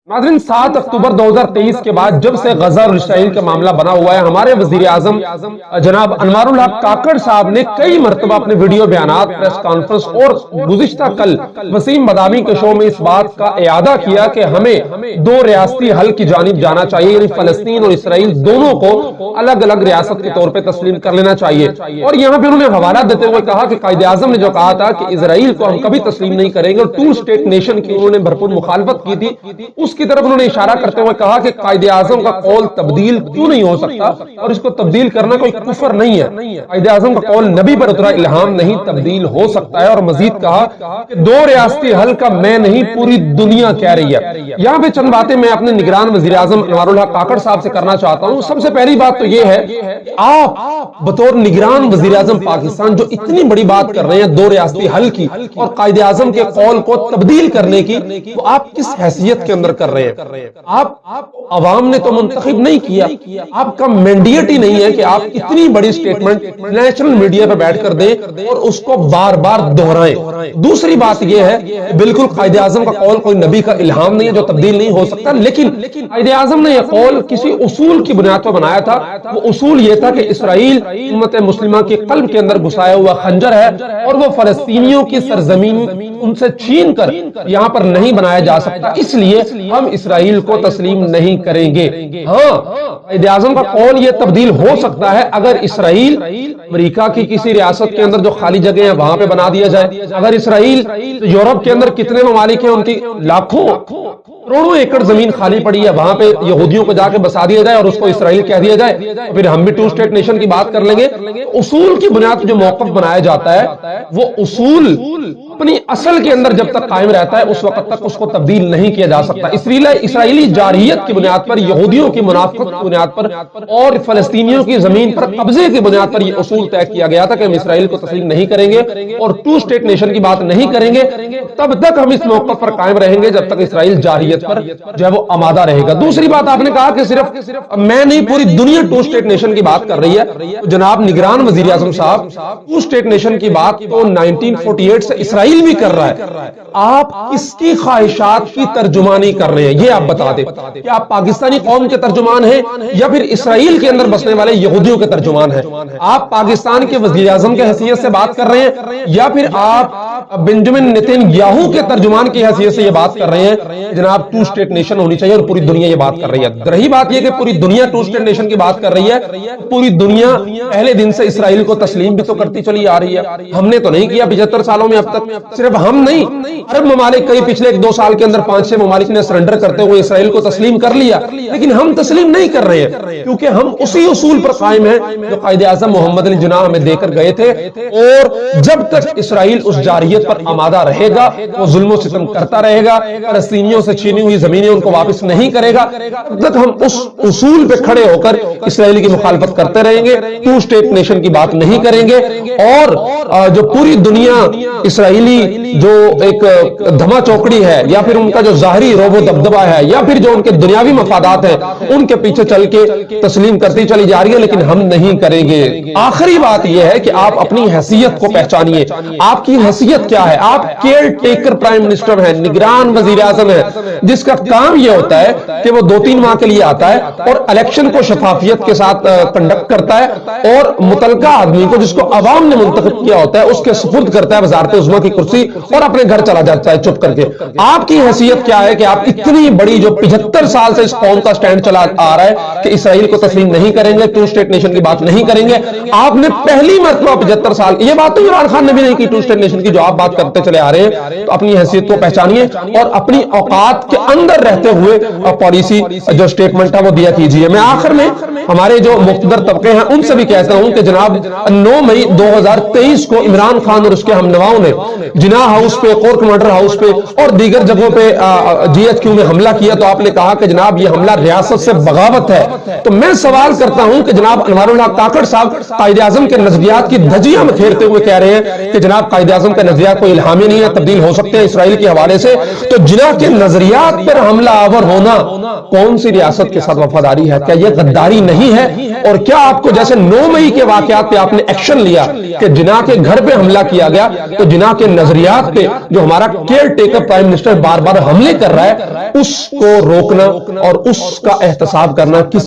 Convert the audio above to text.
नाज़रीन 7 अक्टूबर 2023 के बाद जब से गजा और इसराइल का मामला बना हुआ है, हमारे वजीर आजम जनाब अनवारुल हक काकड़ साहब ने कई मरतबा अपने वीडियो बयानात, प्रेस कॉन्फ्रेंस और गुज़िश्ता कल वसीम बदामी के शो में इस बात का इयादा किया कि हमें दो रियासती हल की जानिब जाना चाहिए, यानी फलस्तीन और इसराइल दोनों को अलग अलग रियासत के तौर पर तस्लीम कर लेना चाहिए। और यहाँ पे उन्होंने हवाला देते हुए कहा कि कायदे आजम ने जो कहा था कि इसराइल को हम कभी तस्लीम नहीं करेंगे और टू स्टेट नेशन की उन्होंने भरपूर मुखालफत की थी, उसकी तरफ उन्होंने इशारा करते हुए कहा कि कायदे आजम का कौल तब्दील क्यों नहीं हो सकता और इसको तब्दील करना कोई कुफर नहीं है। कायदे आजम का कौल नबी पर उतरा इल्हाम नहीं, तब्दील हो सकता है। और मजीद कहा कि दो रियासती हल का मैं नहीं पूरी दुनिया कह रही है। यहाँ पे चंद बातें मैं अपने निगरान वजीर आजम अनवारुल हक काकड़ साहब से करना चाहता हूँ। सबसे पहली बात तो यह है कि आप बतौर निगरान वजीर आजम पाकिस्तान जो इतनी बड़ी बात कर रहे हैं दो रियासती हल की और कायदे आजम के कौल को तब्दील करने की, तो आप किस हैसियत के अंदर कर रहे हैं? आप अवाम ने तो मुंतखब नहीं किया, आपका मैंडेट ही नहीं है कि आप इतनी बड़ी स्टेटमेंट नेशनल मीडिया पर बैठकर दें और उसको बार बार दोहराएं। दूसरी बात यह है बिल्कुल कायदे आजम का कौल कोई नबी का इल्हाम नहीं है जो तब्दील नहीं हो सकता, लेकिन कायदे आजम ने यह कौल किसी उसूल की बुनियाद पर बनाया था। वो उसूल यह था कि इसराइल उम्मत मुस्लिमा के कल्ब के अंदर घुसाया हुआ खंजर है और वो फलस्तीनियों की सरजमीन उनसे छीन कर यहां पर नहीं बनाया जा सकता, इसलिए हम इसराइल को तस्लीम नहीं करेंगे। हाँ, कायदे आजम का कौल यह तब्दील हो सकता है अगर इसराइल अमेरिका की किसी रियासत के अंदर जो खाली जगह है वहां पे बना दिया जाए। अगर इसराइल यूरोप के अंदर कितने ममालिक हैं उनकी लाखों करोड़ों एकड़ जमीन खाली पड़ी है, वहां पे यहूदियों को जाके बसा दिया जाए और उसको इसराइल कह दिया जाए, तो फिर हम भी टू स्टेट नेशन की बात कर लेंगे। उसूल की बुनियाद पर जो मौक़िफ़ बनाया जाता है वो उसूल अपनी असल के अंदर जब तक कायम रहता है उस वक्त तक उसको तब्दील नहीं किया जा सकता। इसराइली जारहियत की बुनियाद पर, यहूदियों की मुनाफिकत की बुनियाद पर और फलस्तीनियों की जमीन पर कब्जे की बुनियाद पर यह उसूल तय किया गया था कि हम इसराइल को तस्लीम नहीं करेंगे और टू स्टेट नेशन की बात नहीं करेंगे। तब तक हम इस मौक़िफ़ पर कायम रहेंगे जब तक इसराइल जारहियत पर जो है वो आमादा रहेगा। दूसरी बात आपने कहा कि सिर्फ मैं नहीं पूरी दुनिया टू स्टेट नेशन की बात कर रही है। तो जनाब निगरान वजीर आजम साहब, टू स्टेट नेशन की बात तो 1948 से इसराइल भी कर रहा है। आप किसकी ख्वाहिशात की तर्जुमानी कर रहे हैं ये आप बता दें कि आप पाकिस्तानी कौम के तर्जुमान हैं या फिर इसराइल के अंदर बसने वाले यहूदियों के तर्जुमान हैं? आप पाकिस्तान के वजीर आजम के हैसियत से बात कर रहे हैं या फिर आप बेंजामिन नेतन्याहू के तर्जुमान की हैसियत से ये बात कर रहे हैं जनाब टू स्टेट नेशन होनी चाहिए और पूरी दुनिया ये बात कर रही है? रही बात यह कि पूरी दुनिया टू स्टेट नेशन की बात कर रही है, पूरी दुनिया पहले दिन से इसराइल को तस्लीम भी तो करती चली आ रही है। हमने तो नहीं किया 75 सालों में अब तक। सिर्फ हम नहीं, अरब ममालिक कई पिछले 1-2 साल के अंदर 5-6 ममालिक ने सरेंडर करते हुए इसराइल को तस्लीम कर लिया, लेकिन हम तस्लीम नहीं कर रहे हैं क्योंकि हम उसी उसूल पर कायम हैं जो कायदे आज़म मोहम्मद अली जिन्ना हमें देकर गए थे। और जब तक इसराइल उस जारहियत पर आमादा रहेगा, वो जुल्म सितम करता रहेगा, फलस्तीनियों से छीनी हुई जमीनें उनको वापस नहीं करेगा, तब तक हम उस उसूल पे खड़े होकर इसराइल की मुखालफत करते रहेंगे, टू स्टेट नेशन की बात नहीं करेंगे। और जो पूरी दुनिया इसराइली जो एक धमा चौकड़ी है या फिर उनका जो जाहरी रोबो दबदबा है या फिर जो उनके दुनियावी मफादात है उनके पीछे चल के तस्लीम करती चली जा रही है, लेकिन हम नहीं करेंगे। आखिरी बात यह है कि आप अपनी हैसियत को पहचानिए। आपकी हैसियत क्या है? आप केयर टेकर प्राइम मिनिस्टर हैं, निगरान वजीर आजम है, जिसका काम यह होता है कि वो 2-3 माह के लिए आता है और इलेक्शन को शफाफियत के साथ कंडक्ट करता है और मुतलका आदमी को जिसको अवाम ने मुंतखब किया होता है उसके सुपुर्द करता है वजारत उज़्मा की कुर्सी और अपने घर चला जाता है चुप करके। आपकी हैसियत क्या है कि आप इतनी बड़ी जो 75 साल से इस कौम का स्टैंड चला आ रहा है कि इसराइल को तस्लीम नहीं करेंगे, टू स्टेट नेशन की बात नहीं करेंगे, आपने पहली मरतबा 75 साल, ये बात तो इमरान खान ने भी नहीं की टू स्टेट नेशन की जो आप बात करते चले आ रहे हैं। तो अपनी हैसियत को पहचानिए और अपनी औकात के अंदर रहते हुए पॉलिसी जो स्टेटमेंट है वो दिया कीजिए। मैं आखिर में हमारे जो मुख्तदर तबके हैं उनसे भी कहता हूं कि जनाब 9 मई 2023 को इमरान खान और उसके हमनवाओं ने जिना हाउस पे, कोर कमांडर हाउस पे और दीगर जगहों पे GHQ में हमला किया, तो आपने कहा कि जनाब ये हमला रियासत से बगावत है। तो मैं सवाल करता हूं कि जनाब अनवारुल हक काकड़ साहब कायदे आजम के नजरियात की धज्जियां में खेलते हुए कह रहे हैं कि जनाब कायदे आजम के नजरियात कोई इल्हामी नहीं है, तब्दील हो सकते हैं इसराइल के हवाले से। तो जिना के नजरियात पर हमला आवर होना कौन सी रियासत के साथ वफादारी है? क्या यह गद्दारी नहीं نہیں ہے؟ اور کیا آپ کو جیسے 9 مئی کے واقعات پہ آپ نے ایکشن لیا کہ جناح کے گھر پہ حملہ کیا گیا، تو جناح کے نظریات پہ جو ہمارا کیئر ٹیکر پرائم منسٹر بار بار حملے کر رہا ہے، اس کو روکنا اور اس کا احتساب کرنا کس